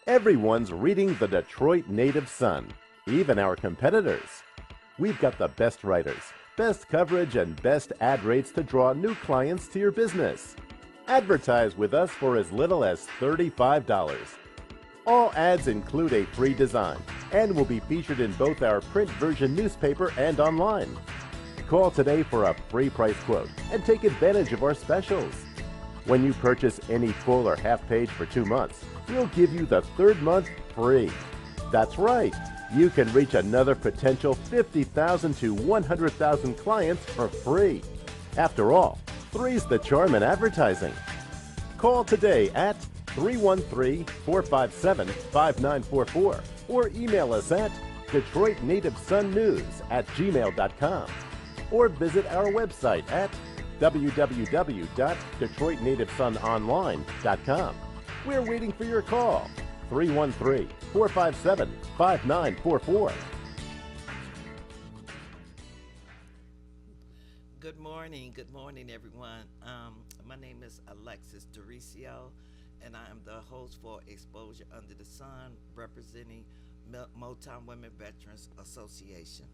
Everyone's reading the Detroit Native Sun, even our competitors. We've got the best writers, best coverage, and best ad rates to draw new clients to your business. Advertise with us for as little as $35. All ads include a free design and will be featured in both our print version newspaper and online. Call today for a free price quote and take advantage of our specials. When you purchase any full or half page for 2 months, we'll give you the third month free. That's right, you can reach another potential 50,000 to 100,000 clients for free. After all, three's the charm in advertising. Call today at 313-457-5944 or email us at DetroitNativeSunNews@gmail.com or visit our website at www.DetroitNativeSunOnline.com. We're waiting for your call. 313-457-5944. Good morning, everyone. My name is Alexis Doricio, and I am the host for Exposure Under the Sun, representing Motown Women Veterans Association.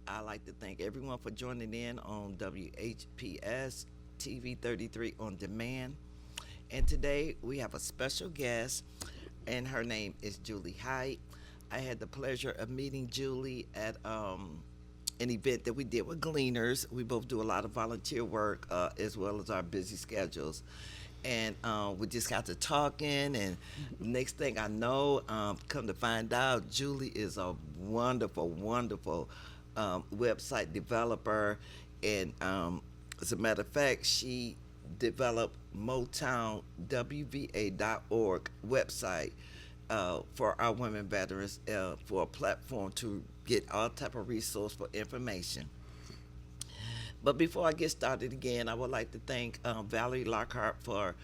I'd like to thank everyone for joining in on WHPS TV 33 on demand. And today we have a special guest, and her name is Julie Height. I had the pleasure of meeting Julie at an event that we did with Gleaners. We both do a lot of volunteer work as well as our busy schedules. And we just got to talking, and next thing I know, come to find out, Julie is a wonderful, wonderful website developer. And as a matter of fact, she developed MotownWVA.org website for our women veterans for a platform to get all type of resource for information. But before I get started again, I would like to thank Valerie Lockhart for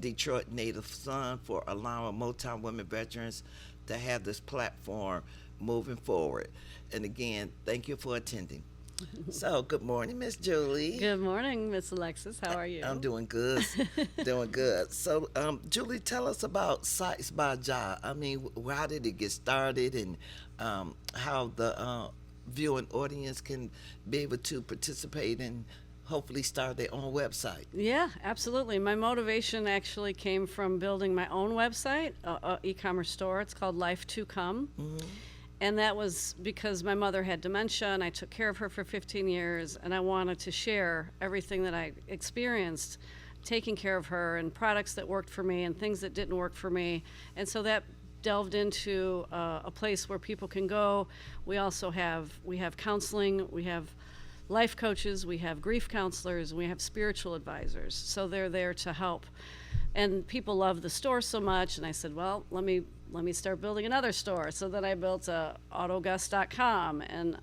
Detroit Native Sun for allowing Motown women veterans to have this platform moving forward. And again, thank you for attending. So, good morning, Miss Julie. Good morning, Miss Alexis. How are you? I'm doing good. Doing good. So, Julie, tell us about Sites by Job. I mean, how did it get started, and how the viewing audience can be able to participate and hopefully start their own website? Yeah, absolutely. My motivation actually came from building my own website, e-commerce store. It's called Life to Come. Mm-hmm. And that was because my mother had dementia, and I took care of her for 15 years, and I wanted to share everything that I experienced taking care of her, and products that worked for me and things that didn't work for me. And so that delved into a place where people can go. We also have counseling, we have life coaches, we have grief counselors, we have spiritual advisors. So they're there to help. And people love the store so much, and I said, well, let me start building another store. So then I built Autogus.com, and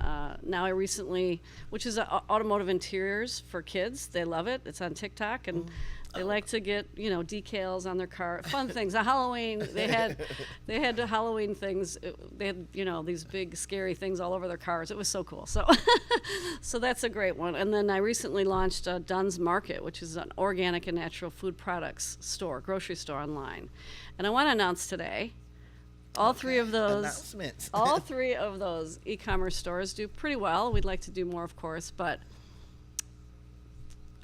now I recently, which is automotive interiors for kids. They love it. It's on TikTok, and they like to get decals on their car, fun things. Halloween, they had Halloween things. They had these big scary things all over their cars. It was so cool. So so that's a great one. And then I recently launched Dunn's Market, which is an organic and natural food products store, grocery store online. And I want to announce today, all three of those e-commerce stores do pretty well. We'd like to do more, of course, but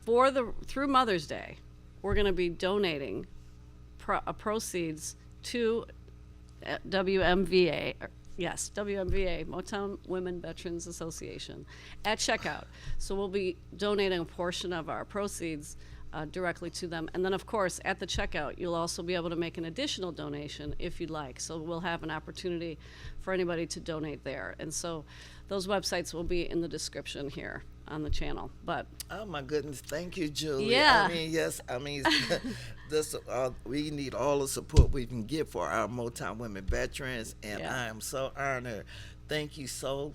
through Mother's Day, we're going to be donating proceeds to WMVA. Yes, WMVA, Motown Women Veterans Association, at checkout. So we'll be donating a portion of our proceeds directly to them. And then, of course, at the checkout, you'll also be able to make an additional donation if you'd like. So we'll have an opportunity for anybody to donate there. And so those websites will be in the description here on the channel. But oh my goodness, thank you, Julie. Yeah. This we need all the support we can get for our Motown women veterans, and Yeah. I am so honored. Thank you so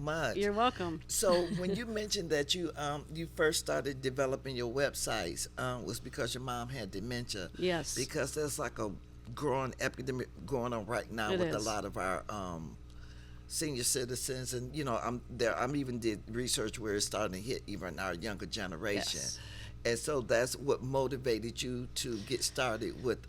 much. You're welcome. So when you mentioned that you first started developing your websites, was because your mom had dementia. Yes. Because there's like a growing epidemic going on right now It with a is. lot of our senior citizens, and I'm even did research where it's starting to hit even our younger generation. Yes. And so that's what motivated you to get started with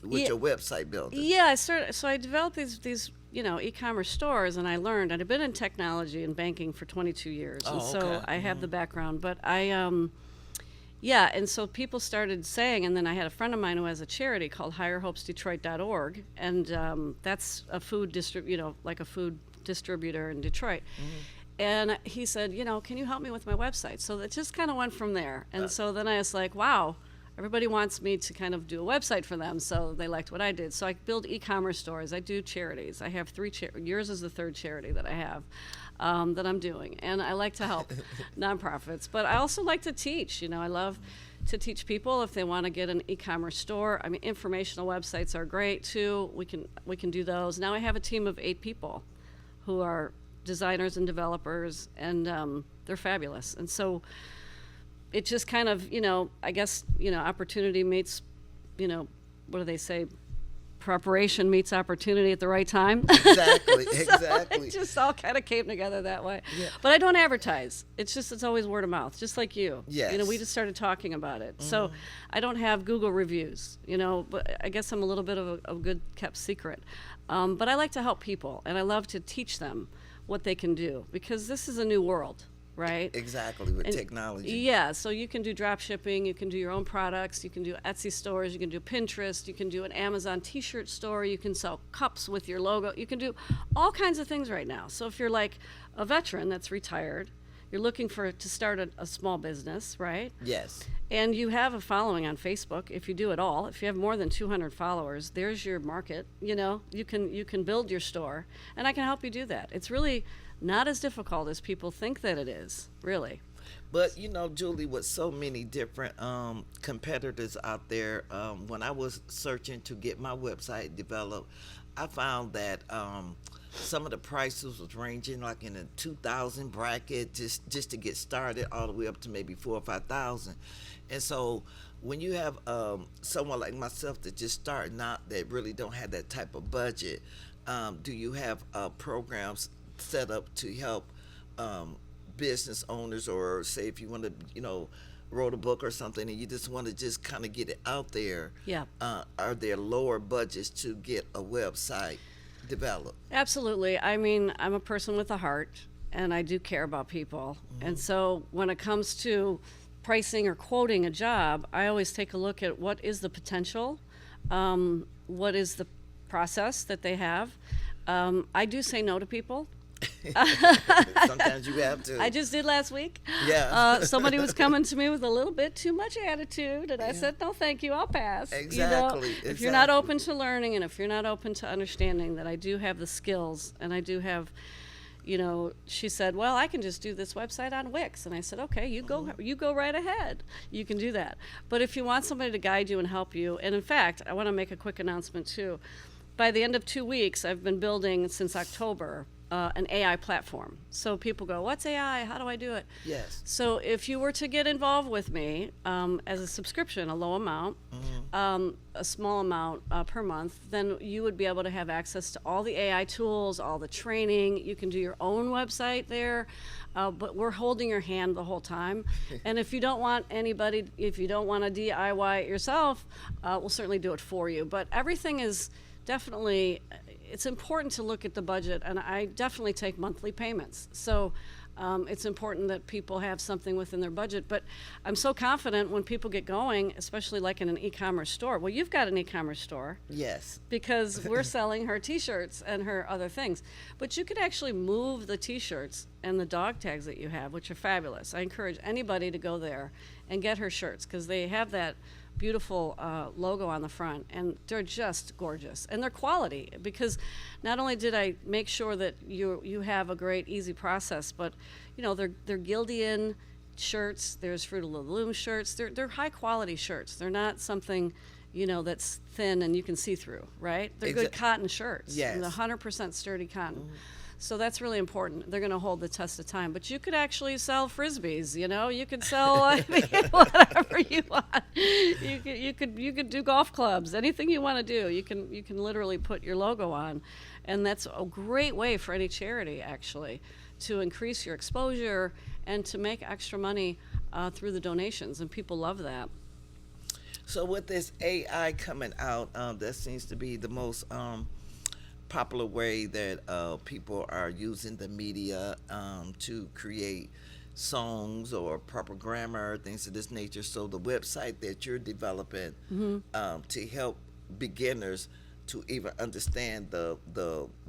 with Yeah. your website building. Yeah, so I developed these e-commerce stores, and I learned. And I've been in technology and banking for 22 years, and Oh, so okay. I have the background. But yeah, and so people started saying, and then I had a friend of mine who has a charity called HigherHopesDetroit.org, and that's a food like a food distributor in Detroit. And he said, can you help me with my website? So that just kind of went from there. And so then I was like, wow, everybody wants me to kind of do a website for them. So they liked what I did. So I build e-commerce stores. I do charities. I have 3 yours is the 3rd charity that I have that I'm doing. And I like to help nonprofits. But I also like to teach. I love to teach people if they want to get an e-commerce store. I mean, informational websites are great too. We can do those. Now I have a team of 8 people who are designers and developers, and they're fabulous. And so it just kind of, I guess, opportunity meets, what do they say? Preparation meets opportunity at the right time. Exactly, So exactly. it just all kind of came together that way. Yeah. But I don't advertise. It's always word of mouth, just like you. Yes. We just started talking about it. So I don't have Google reviews, but I guess I'm a little bit of a good kept secret. But I like to help people, and I love to teach them what they can do, because this is a new world, right? Exactly, with And- technology. Yeah, so you can do drop shipping, you can do your own products, you can do Etsy stores, you can do Pinterest, you can do an Amazon t-shirt store, you can sell cups with your logo, you can do all kinds of things right now. So if you're like a veteran that's retired, you're looking to start a small business, right? Yes. And you have a following on Facebook, if you do it all. If you have more than 200 followers, there's your market. You can build your store, and I can help you do that. It's really not as difficult as people think that it is, really. But Julie, with so many different competitors out there, when I was searching to get my website developed, I found that some of the prices was ranging like in the 2,000 bracket just to get started, all the way up to maybe 4,000 or 5,000. And so when you have someone like myself that just starting out, that really don't have that type of budget, do you have programs set up to help business owners, or say if you want to wrote a book or something and you just want to just kind of get it out there? Yeah. Are there lower budgets to get a website developed? Absolutely. I mean, I'm a person with a heart, and I do care about people. And so when it comes to pricing or quoting a job, I always take a look at what is the potential, what is the process that they have. I do say no to people. Sometimes you have to. I just did last week. Yeah. Somebody was coming to me with a little bit too much attitude, and I said, no, thank you, I'll pass. Exactly, If you're not exactly. open to learning, and if you're not open to understanding that I do have the skills, and I do have, she said, well, I can just do this website on Wix. And I said, okay, you go right ahead. You can do that. But if you want somebody to guide you and help you, and in fact, I want to make a quick announcement too. By the end of 2 weeks, I've been building since October an AI platform. So people go, what's AI? How do I do it? Yes. So if you were to get involved with me as a subscription, a low amount, a small amount per month, then you would be able to have access to all the AI tools, all the training. You can do your own website there, but we're holding your hand the whole time. And if you don't want to DIY it yourself, we'll certainly do it for you. But everything is definitely, it's important to look at the budget, and I definitely take monthly payments. So it's important that people have something within their budget. But I'm so confident when people get going, especially like in an e-commerce store. Well, you've got an e-commerce store Yes. because we're selling her t-shirts and her other things. But you could actually move the t-shirts and the dog tags that you have, which are fabulous. I encourage anybody to go there and get her shirts, because they have that beautiful logo on the front, and they're just gorgeous, and they're quality, because not only did I make sure that you have a great easy process, but they're Gildan shirts, there's Fruit of the Loom shirts, they're high quality shirts. They're not something that's thin and you can see through, right? They're good cotton shirts. Yes. 100% sturdy cotton. So that's really important. They're going to hold the test of time. But you could actually sell Frisbees, you could sell whatever you want. You could do golf clubs, anything you want to do. You can literally put your logo on. And that's a great way for any charity, actually, to increase your exposure and to make extra money through the donations. And people love that. So with this AI coming out, that seems to be the most popular way that people are using the media to create songs or proper grammar, things of this nature. So the website that you're developing to help beginners to even understand the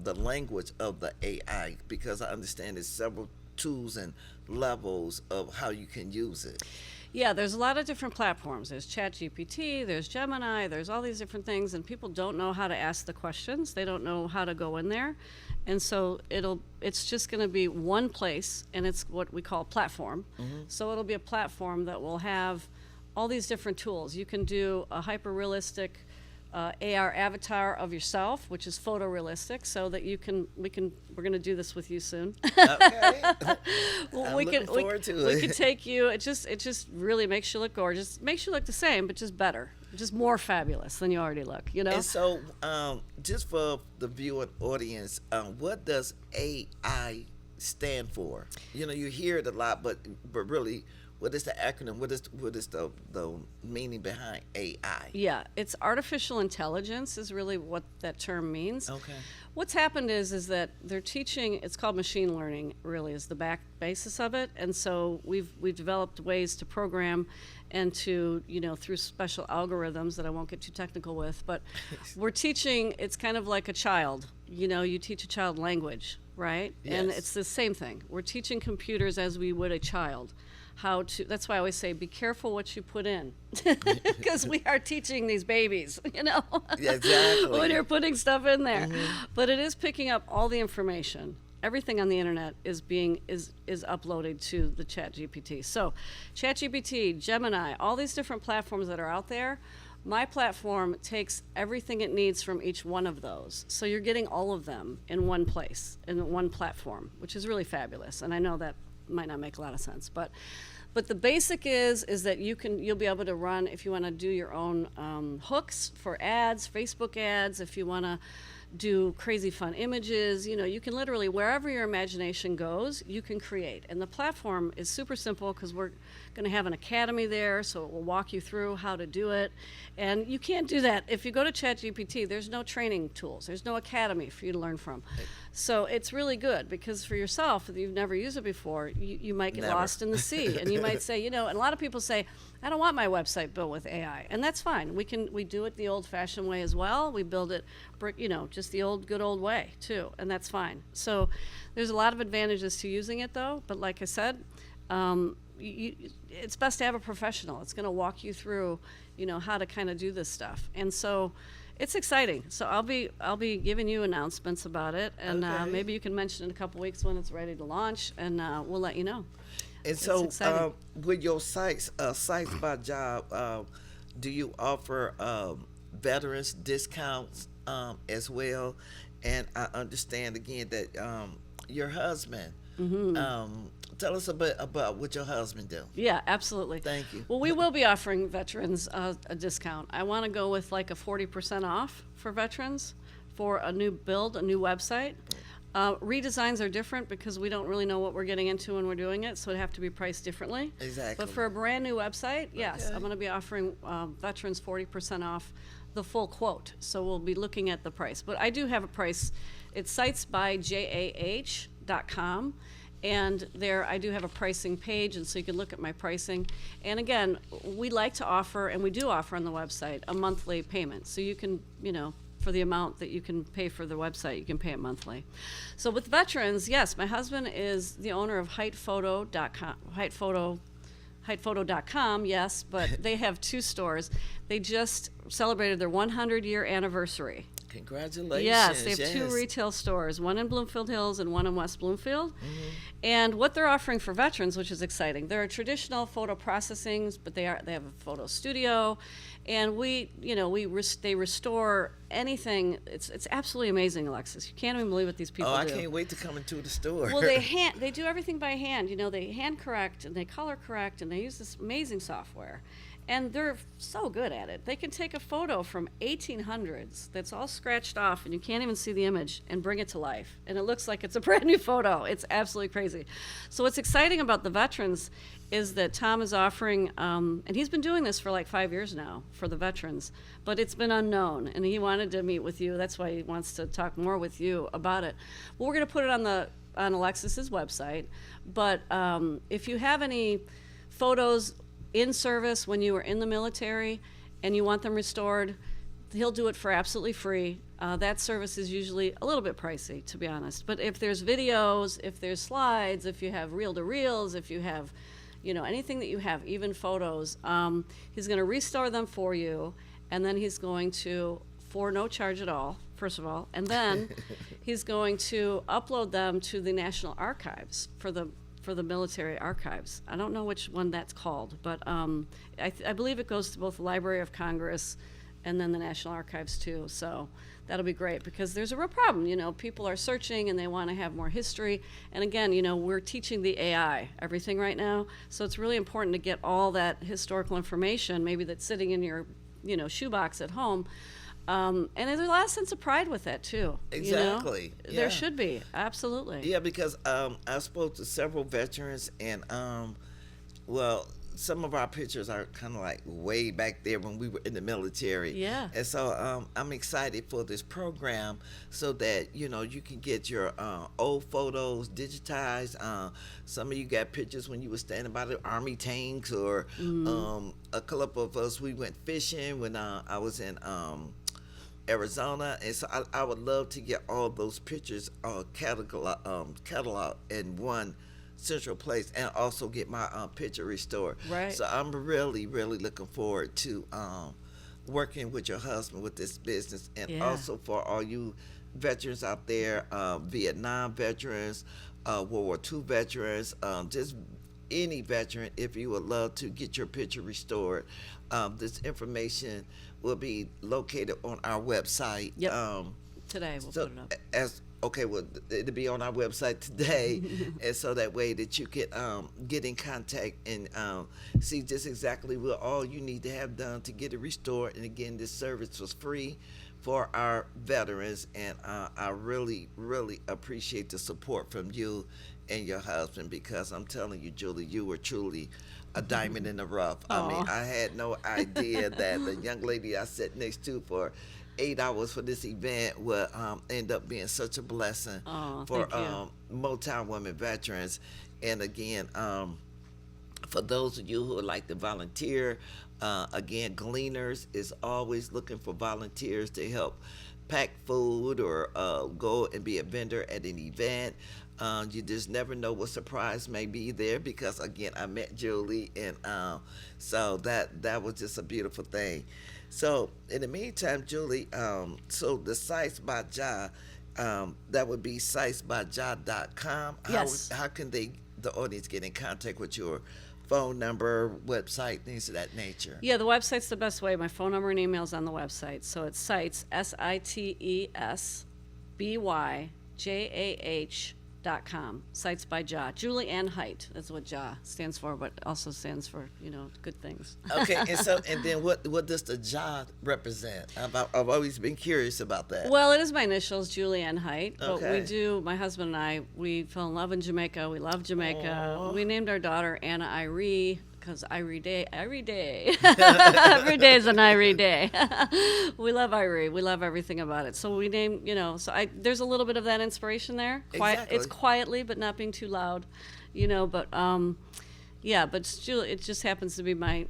language of the AI, because I understand there's several tools and levels of how you can use it. Yeah, there's a lot of different platforms. There's ChatGPT, there's Gemini, there's all these different things, and people don't know how to ask the questions. They don't know how to go in there. And so it's just going to be one place, and it's what we call a platform. So it'll be a platform that will have all these different tools. You can do a hyper-realistic AR avatar of yourself, which is photorealistic, so that we're going to do this with you soon. Okay. I'm we looking can forward to we it. can take you. It just really makes you look gorgeous. Makes you look the same, but just better, just more fabulous than you already look. You know. And so, just for the viewing audience, what does AI stand for? You know, you hear it a lot, but really, what is the acronym? What is the meaning behind AI? Yeah, it's artificial intelligence is really what that term means. Okay. What's happened is that they're teaching. It's called machine learning. Really, is the back basis of it. And so we've developed ways to program, and to through special algorithms that I won't get too technical with. But we're teaching. It's kind of like a child. You teach a child language, right? Yes. And it's the same thing. We're teaching computers as we would a child. That's why I always say, be careful what you put in, because we are teaching these babies, Yeah, exactly. when you're putting stuff in there. But it is picking up all the information. Everything on the internet is uploaded to the ChatGPT. So ChatGPT, Gemini, all these different platforms that are out there, my platform takes everything it needs from each one of those. So you're getting all of them in one place, in one platform, which is really fabulous. And I know that might not make a lot of sense, but the basic is that you'll be able to run, if you want to do your own hooks for ads, Facebook ads, if you want to do crazy fun images, you can literally, wherever your imagination goes, you can create. And the platform is super simple, because we're going to have an academy there, so it will walk you through how to do it. And you can't do that if you go to ChatGPT. There's no training tools, there's no academy for you to learn from. So it's really good, because for yourself, if you've never used it before, you might get lost in the sea. And you might say, and a lot of people say, I don't want my website built with AI. And that's fine. We do it the old-fashioned way as well. We build it, just the good old way too, and that's fine. So there's a lot of advantages to using it, though. But like I said, it's best to have a professional. It's going to walk you through, how to kind of do this stuff. And so it's exciting. So I'll be giving you announcements about it, and Okay. maybe you can mention in a couple weeks when it's ready to launch, and we'll let you know. And It's so, exciting. with your sites by job, do you offer veterans discounts as well? And I understand again that your husband. Tell us a bit about what your husband do. Yeah, absolutely. Thank you. Well, we will be offering veterans a discount. I want to go with like a 40% off for veterans for a new build, a new website. Redesigns are different because we don't really know what we're getting into when we're doing it, so it'd have to be priced differently. Exactly. But for a brand new website, yes, Okay. I'm going to be offering veterans 40% off the full quote. So we'll be looking at the price. But I do have a price. It's sitesbyjah.com. And there I do have a pricing page, and so you can look at my pricing. And again, we like to offer, and we do offer on the website, a monthly payment. So you can, for the amount that you can pay for the website, you can pay it monthly. So with veterans, yes, my husband is the owner of HeightPhoto.com, yes, but they have 2 stores. They just celebrated their 100-year anniversary. Congratulations. Yes, they have 2 retail stores, one in Bloomfield Hills and one in West Bloomfield. And what they're offering for veterans, which is exciting, they're traditional photo processings, but they have a photo studio, and they restore anything. It's absolutely amazing, Alexis. You can't even believe what these people do. I can't wait to come into the store. Well, they do everything by hand. They hand correct and they color correct, and they use this amazing software. And they're so good at it. They can take a photo from 1800s that's all scratched off and you can't even see the image and bring it to life. And it looks like it's a brand new photo. It's absolutely crazy. So what's exciting about the veterans is that Tom is offering, and he's been doing this for like 5 years now for the veterans, but it's been unknown. And he wanted to meet with you. That's why he wants to talk more with you about it. Well, we're going to put it on Alexis's website. But if you have any photos in service when you were in the military and you want them restored, he'll do it for absolutely free. That service is usually a little bit pricey, to be honest. But if there's videos, if there's slides, if you have reel-to-reels, if you have, anything that you have, even photos, he's going to restore them for you, and then he's going to, for no charge at all, first of all, and then he's going to upload them to the National Archives for the military archives. I don't know which one that's called, but I believe it goes to both the Library of Congress and then the National Archives too. So that'll be great because there's a real problem. People are searching and they want to have more history. And again, we're teaching the AI everything right now. So it's really important to get all that historical information, maybe that's sitting in your, shoebox at home. And there's a lot of sense of pride with that too. Exactly. Yeah. There should be, absolutely. Yeah, because I spoke to several veterans, and some of our pictures are kind of like way back there when we were in the military. Yeah. And so I'm excited for this program so that you can get your old photos digitized. Some of you got pictures when you were standing by the Army tanks, or a couple of us, we went fishing when I was in Arizona, and so I would love to get all those pictures catalog in one central place, and also get my picture restored. Right. So I'm really, really looking forward to working with your husband with this business, and also for all you veterans out there, Vietnam veterans, World War II veterans, just any veteran, if you would love to get your picture restored. This information will be located on our website. Yep. Today we'll put it up. It'll be on our website today, and so that way that you can get in contact and see just exactly what all you need to have done to get it restored. And again, this service was free for our veterans, and I really, really appreciate the support from you and your husband, because I'm telling you, Julie, you were truly a diamond in the rough. I mean, I had no idea that the young lady I sat next to for 8 hours for this event would end up being such a blessing for Motown Women veterans. And again, for those of you who would like to volunteer, again, Gleaners is always looking for volunteers to help pack food or go and be a vendor at an event. You just never know what surprise may be there, because again, I met Julie, and so that was just a beautiful thing. So in the meantime, Julie, so the Sites by Ja, that would be sitesbyja.com. Yes. How can the audience get in contact with your phone number, website, things of that nature? Yeah, the website's the best way. My phone number and email's on the website. So it's Sites, SITESBYJAH.com. Sites by Ja. Julie Ann Height. That's what Ja stands for, but also stands for, good things. Okay, and then what does the Ja represent? I've always been curious about that. Well, it is my initials, Julie Ann Height. But Okay. my husband and I, we fell in love in Jamaica. We love Jamaica. Aw. We named our daughter Anna Irie, because every day every day is an Irie day. We love Irie. We love everything about it. So we named, there's a little bit of that inspiration there. Exactly. It's quietly, but not being too loud, but but it's Julie, it just happens to be my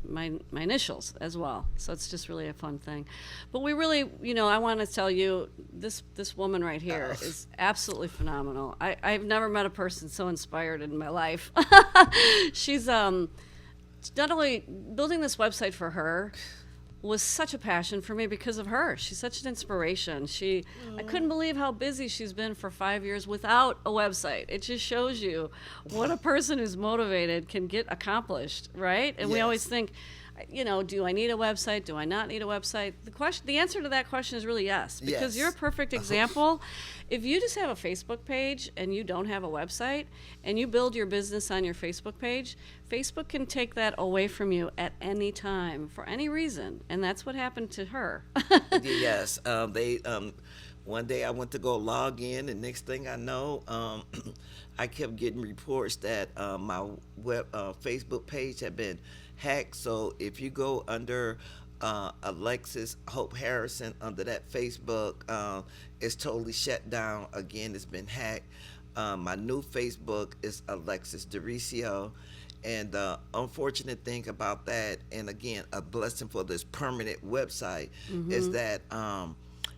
initials as well. So it's just really a fun thing. But we really, I want to tell you, this woman right here is absolutely phenomenal. I've never met a person so inspired in my life. She's not only building this website for her was such a passion for me because of her. She's such an inspiration. I couldn't believe how busy she's been for 5 years without a website. It just shows you what a person who's motivated can get accomplished, right? And we Yes. always think, do I need a website? Do I not need a website? The answer to that question is really yes, because Yes. you're a perfect example. If you just have a Facebook page and you don't have a website and you build your business on your Facebook page, Facebook can take that away from you at any time for any reason. And that's what happened to her. Yes, one day I went to go log in, and next thing I know, I kept getting reports that my Facebook page had been hacked. So if you go under Alexis Hope Harrison under that Facebook, it's totally shut down. Again, it's been hacked. My new Facebook is Alexis Dericio. And the unfortunate thing about that, and again, a blessing for this permanent website, is that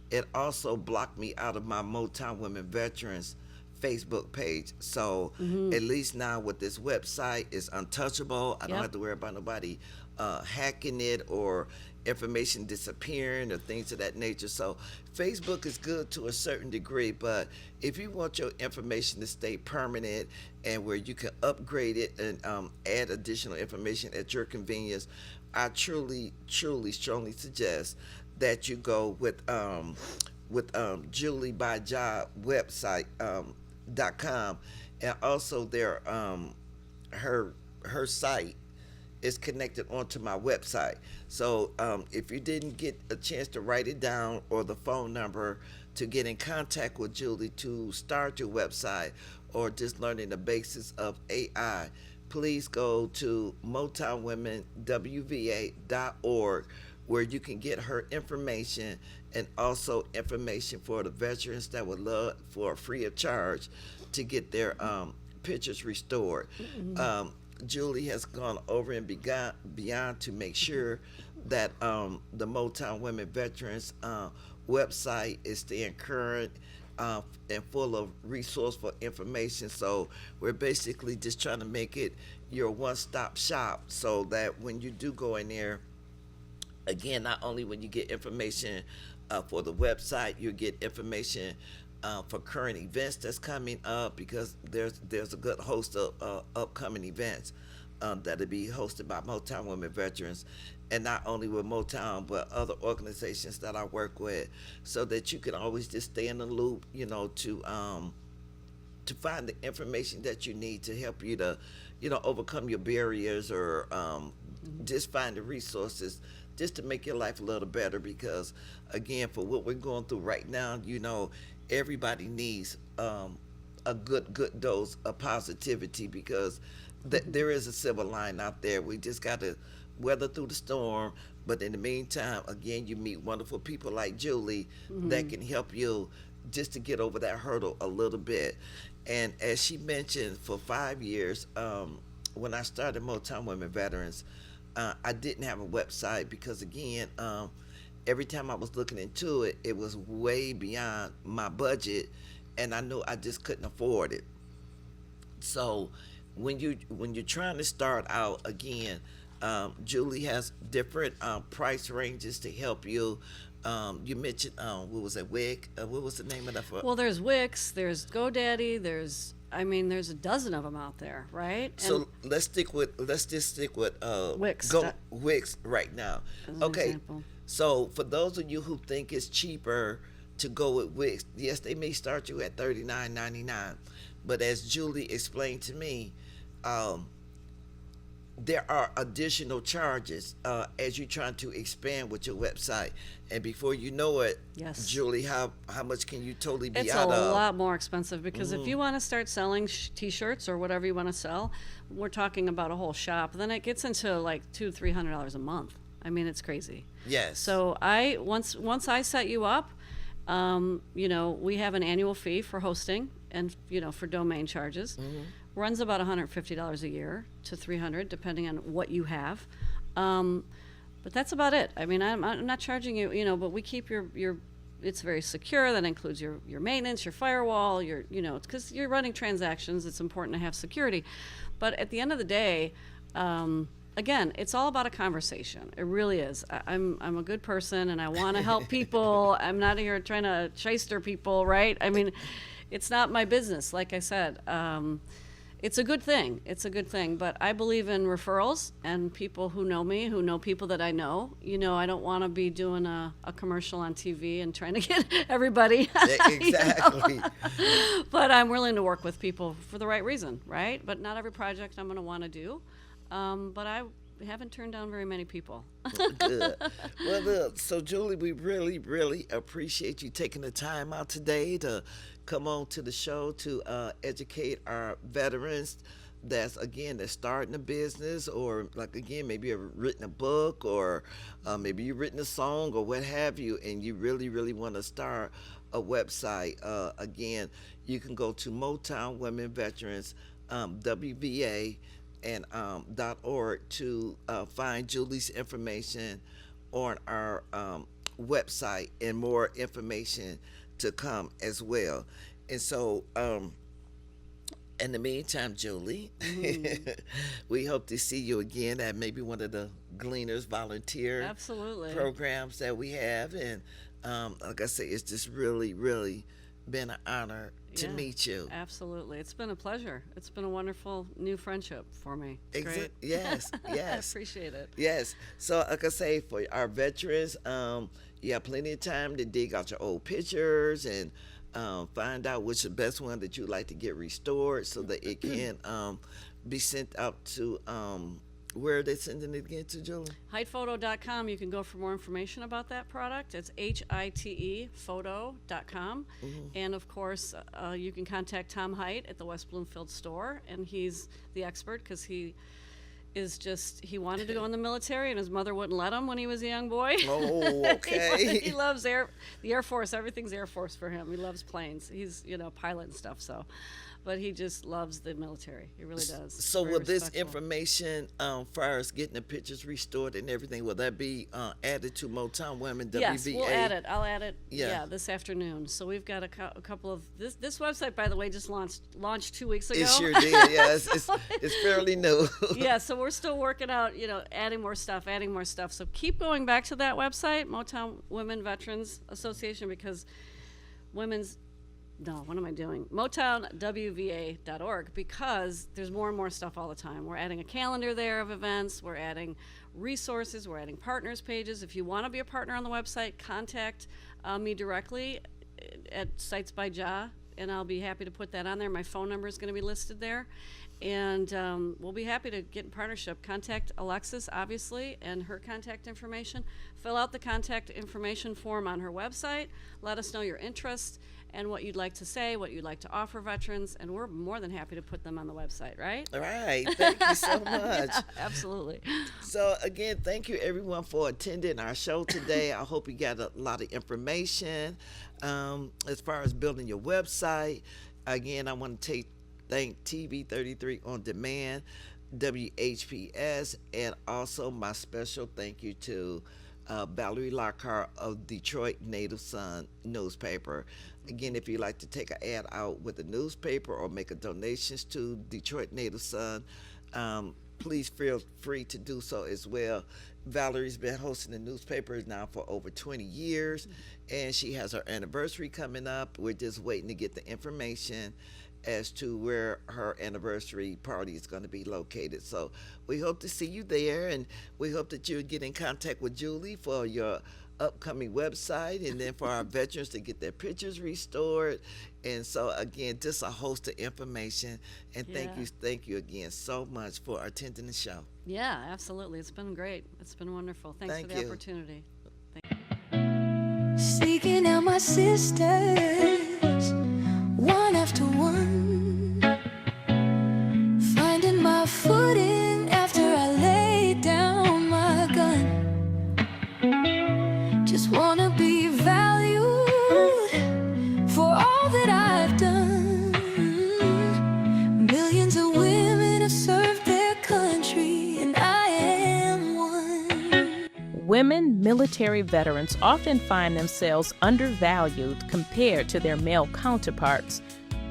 it also blocked me out of my Motown Women Veterans Facebook page. So at least now with this website, it's untouchable. I don't Yep. have to worry about nobody hacking it or information disappearing or things of that nature. So Facebook is good to a certain degree, but if you want your information to stay permanent and where you can upgrade it and add additional information at your convenience, I truly, strongly suggest that you go with Julie by Job website .com, and also their her site is connected onto my website. So if you didn't get a chance to write it down or the phone number to get in contact with Julie to start your website or just learning the basics of AI, please go to MotownWomenWVA.org, where you can get her information and also information for the veterans that would love for free of charge to get their pictures restored. Julie has gone over and beyond to make sure that the Motown Women Veterans website is staying current and full of resourceful information. So we're basically just trying to make it your one-stop shop so that when you do go in there, again, not only when you get information for the website, you get information for current events that's coming up, because there's a good host of upcoming events that'll be hosted by Motown Women Veterans, and not only with Motown but other organizations that I work with, so that you can always just stay in the loop, to find the information that you need to help you to, overcome your barriers or just find the resources just to make your life a little better. Because again, for what we're going through right now, everybody needs a good dose of positivity, because there is a silver line out there. We just got to weather through the storm. But in the meantime, again, you meet wonderful people like Julie that can help you just to get over that hurdle a little bit. And as she mentioned, for 5 years, when I started Motown Women Veterans, I didn't have a website because, again, every time I was looking into it, it was way beyond my budget, and I knew I just couldn't afford it. So when you're trying to start out, again, Julie has different price ranges to help you. You mentioned what was it, Wix? What was the name of that? Well, there's Wix, there's GoDaddy, there's a dozen of them out there, right? So let's just stick with Wix. Wix right now. As an Okay. example. So for those of you who think it's cheaper to go with Wix, yes, they may start you at $39.99, but as Julie explained to me, there are additional charges as you're trying to expand with your website, and before you know it, Yes. Julie, how much can you totally be It's a out of? lot more expensive, because if you want to start selling t-shirts or whatever you want to sell, we're talking about a whole shop. Then it gets into like $200-300 a month. I mean, it's crazy. Yes. So once I set you up, we have an annual fee for hosting and for domain charges. Runs about $150 a year to $300, depending on what you have. But that's about it. I mean, I'm not charging you, but we keep your it's very secure. That includes your maintenance, your firewall, because you're running transactions. It's important to have security. But at the end of the day, again, it's all about a conversation. It really is. I'm a good person, and I want to help people. I'm not here trying to shyster people, right? I mean, it's not my business, like I said. it's a good thing. It's a good thing. But I believe in referrals and people who know me, who know people that I know. You know, I don't want to be doing a commercial on TV and trying to get everybody. Exactly. You know? But I'm willing to work with people for the right reason, right? But not every project I'm going to want to do. But I haven't turned down very many people. Good. Well, so Julie, we really, really appreciate you taking the time out today to come on to the show to educate our veterans that's starting a business, or like, again, maybe you've written a book, or maybe you've written a song or what have you, and you really, really want to start a website. Again, you can go to Motown Women Veterans, WVA, and .org to find Julie's information on our website, and more information to come as well. And so in the meantime, Julie, we hope to see you again at maybe one of the Gleaners volunteer Absolutely. programs that we have. And like I say, it's just really, really been an honor to meet you. Absolutely. It's been a pleasure. It's been a wonderful new friendship for me. It's great. Yes, yes. I appreciate it. Yes. So, like I say, for our veterans, you have plenty of time to dig out your old pictures and find out which is the best one that you'd like to get restored, so that it can be sent out to, where are they sending it again to, Julie? HitePhoto.com. You can go for more information about that product. It's HITE photo.com. And of course, you can contact Tom Hite at the West Bloomfield store, and he's the expert, because he wanted to go in the military, and his mother wouldn't let him when he was a young boy. Oh, okay. He loves the Air Force. Everything's Air Force for him. He loves planes. He's, pilot and stuff, so. But he just loves the military. He really does. So Very will this respectful. information, far as getting the pictures restored and everything, will that be added to Motown Women WVA? Yes, we'll add it. I'll add it. Yeah. This afternoon. So we've got a couple of this website, by the way, just launched 2 weeks ago. It sure did. Yeah, it's fairly new. Yeah, so we're still working out, adding more stuff. So keep going back to that website, Motown Women Veterans Association, because MotownWVA.org, because there's more and more stuff all the time. We're adding a calendar there of events. We're adding resources. We're adding partners pages. If you want to be a partner on the website, contact me directly at Sites by Ja, and I'll be happy to put that on there. My phone number is going to be listed there. And we'll be happy to get in partnership. Contact Alexis, obviously, and her contact information. Fill out the contact information form on her website. Let us know your interest and what you'd like to say, what you'd like to offer veterans, and we're more than happy to put them on the website, right? All right. Thank you so much. Yeah, absolutely. So, again, thank you, everyone, for attending our show today. I hope you got a lot of information as far as building your website. Again, I want to thank TV33 On Demand, WHPS, and also my special thank you to Valerie Lockhart of Detroit Native Sun newspaper. Again, if you'd like to take an ad out with the newspaper or make a donations to Detroit Native Sun, please feel free to do so as well. Valerie's been hosting the newspapers now for over 20 years, and she has her anniversary coming up. We're just waiting to get the information as to where her anniversary party is going to be located. So we hope to see you there, and we hope that you'll get in contact with Julie for your upcoming website, and then for our veterans to get their pictures restored. And so again, just a host of information, and thank you again so much for attending the show. Yeah, absolutely. It's been great. It's been wonderful. Thanks for the opportunity. Seeking out my sisters, one after one, finding my footing after I laid down my gun. Just wanna be valued for all that I've done. Millions of women have served their country, and I am one. Women military veterans often find themselves undervalued compared to their male counterparts,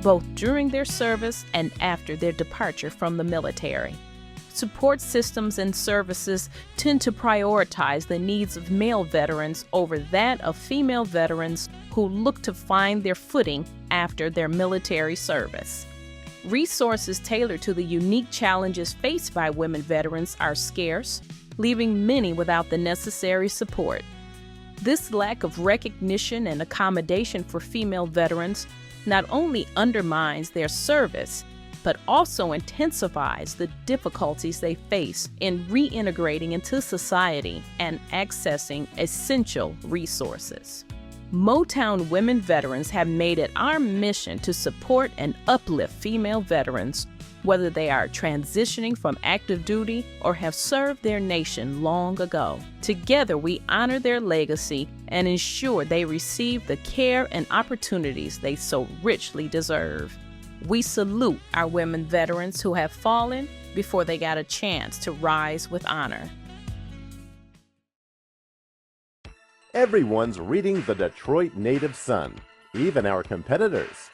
both during their service and after their departure from the military. Support systems and services tend to prioritize the needs of male veterans over that of female veterans who look to find their footing after their military service. Resources tailored to the unique challenges faced by women veterans are scarce, leaving many without the necessary support. This lack of recognition and accommodation for female veterans not only undermines their service, but also intensifies the difficulties they face in reintegrating into society and accessing essential resources. Motown Women Veterans have made it our mission to support and uplift female veterans, whether they are transitioning from active duty or have served their nation long ago. Together, we honor their legacy and ensure they receive the care and opportunities they so richly deserve. We salute our women veterans who have fallen before they got a chance to rise with honor. Everyone's reading the Detroit Native Sun, even our competitors.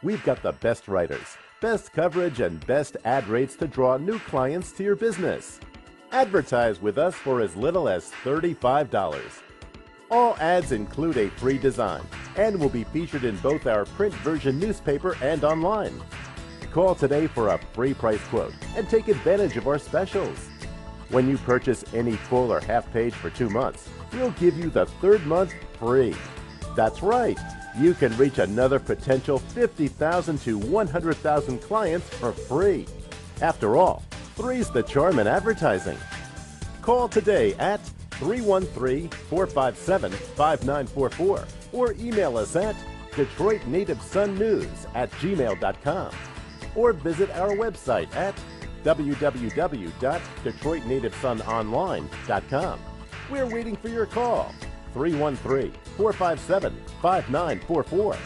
We've got the best writers, best coverage, and best ad rates to draw new clients to your business. Advertise with us for as little as $35. All ads include a free design and will be featured in both our print version newspaper and online. Call today for a free price quote and take advantage of our specials. When you purchase any full or half page for 2 months, we'll give you the third month free. That's right, you can reach another potential 50,000 to 100,000 clients for free. After all, three's the charm in advertising. Call today at 313-457-5944 or email us at DetroitNativeSunNews@gmail.com or visit our website at www.DetroitNativeSunOnline.com. We're waiting for your call, 313-457-5944.